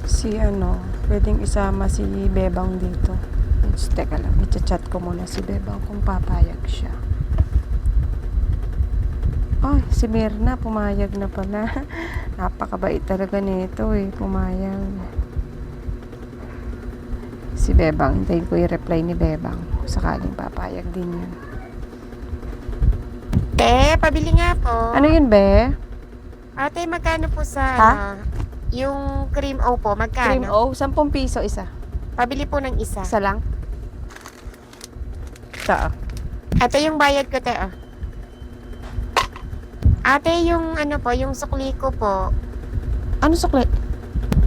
si pwedeng isama si Bebang dito. Teka lang, i-chat ko muna si Bebang kung papayag siya. Ay, si Mirna pumayag na pala. Napakabait talaga nito pumayag. Si Bebang, hintayin ko yung reply ni Bebang. Sakaling papayag din yun. Pabili nga po. Ano yun, Be? Ate, magkano po sa Ha? yung cream O po, Cream magkano? O, 10 piso isa. Pabili po ng isa. Isa lang? Ito. Ate, yung bayad ko, te. Ate, yung yung sukli ko po. Ano sukli?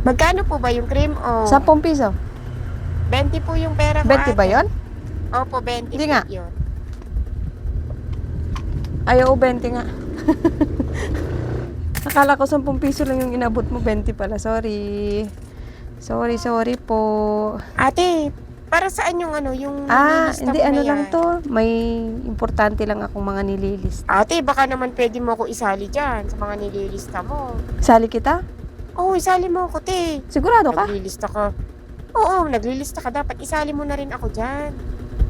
Magkano po ba yung cream O? 10 piso. 20 po yung pera ko, 20 ba ate. yun? Opo, 20 Hindi po nga. yun. Ayaw, 20 nga. Akala ko 10 piso lang yung inabot mo, 20 pala. Sorry. Sorry po. Ate, para saan yung yung nililista Hindi, mo na lang yan? to. May importante lang akong mga nililista. Ate, baka naman pwede mo ako isali dyan sa mga nililista mo. Sali kita? Oo, isali mo ako, te. Sigurado ka? Naglilista ka. Oo, naglilista ka. Dapat isali mo na rin ako dyan.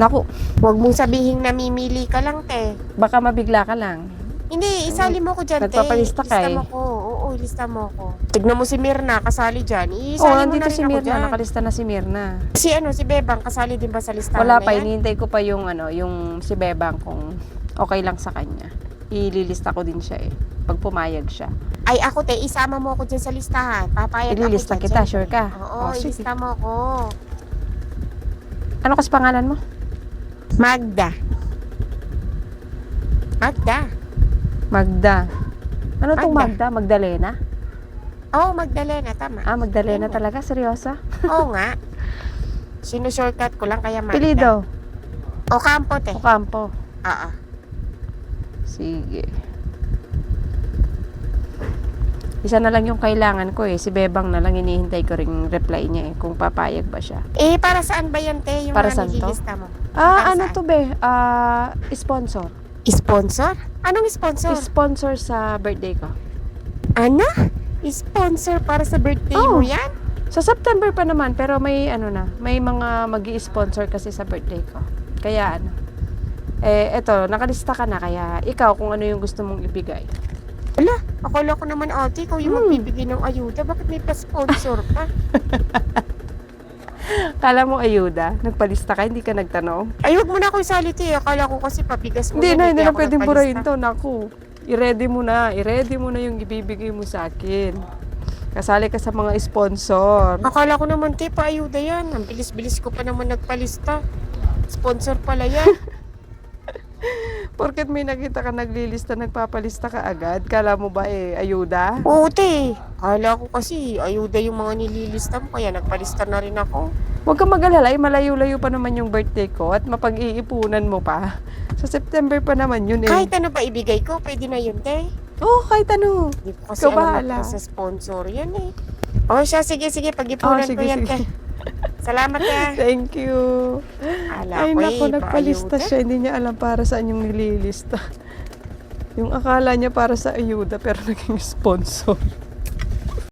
Naku, Huwag mong sabihin namimili ka lang, te. baka mabigla ka lang. Hindi, isali mo ko dyan, te. Nagpapalista ka Lista mo ko. Oo, lista mo ko. Tignan mo si Mirna, kasali dyan. Isali mo Nandito na rin si ako Mirna. dyan. Nakalista na si Mirna. Si Bebang, kasali din ba sa listahan Wala na pa, yan? hinihintay ko pa yung yung si Bebang kung okay lang sa kanya. Ililista ko din siya pag pumayag siya. Ay, ako, te, isama mo ako dyan sa listahan. Papayag Ililista ako dyan. kita, syempre. sure ka? Oo, Sige. ilista mo ko. Ano kasi pangalan mo? Magda. Magda. Ano tong Magda. Magda? Magdalena? Oo, Magdalena, tama. Magdalena Ayun. talaga? Seryosa? Oo nga. Sinushortcut ko lang kaya Magda. Pilido? Ocampo, te. Ocampo? Oo. Sige. Isa na lang yung kailangan ko Si Bebang na lang hinihintay ko ring reply niya kung papayag ba siya. Para saan ba yan, te? Yung Para mga saan to? nililista mo? Para Ano saan? to, Be? Sponsor. Sponsor? Anong sponsor? Sponsor sa birthday ko. Ano? Sponsor para sa birthday Oo. mo yan? Sa September pa naman, pero may may mga magi-sponsor kasi sa birthday ko. Kaya eto, nakalista ka na, kaya ikaw kung ano yung gusto mong ibigay. Ala, akala ko naman, ate, ikaw yung magbibigay ng ayuda. Bakit may pa-sponsor pa? Kala mo ayuda? Nagpalista ka, hindi ka nagtanong? Ay, huwag mo na ako isali, te. Akala ko kasi pabigas mo Hindi yan, na ako pwedeng nagpalista. burahin to, naku. I-ready mo na yung ibibigay mo sa akin. Kasali ka sa mga sponsor. Akala ko naman, te, pa-ayuda yan. Ang bilis-bilis ko pa naman nagpalista. Sponsor pala yan. Porket may nakita ka naglilista, nagpapalista ka agad. Kala mo ba ayuda? Oo, te. Akala ko kasi ayuda yung mga nililista mo, kaya nagpalista na rin ako. Huwag kang mag-alala, malayo-layo pa naman yung birthday ko at mapag-iipunan mo pa. Sa September pa naman yun Kahit ano ba ibigay ko, pwede na yun, te. Kahit ano. Hindi ko kasi Ikaw alam bahala. na sa sponsor yan siya, sige, pag-ipunan ko yan, te. Salamat, te. Thank you. Ala Ay ko naku, nagpalista paayuda. siya. Hindi niya alam para saan yung nililista. Yung akala niya para sa ayuda pero naging sponsor.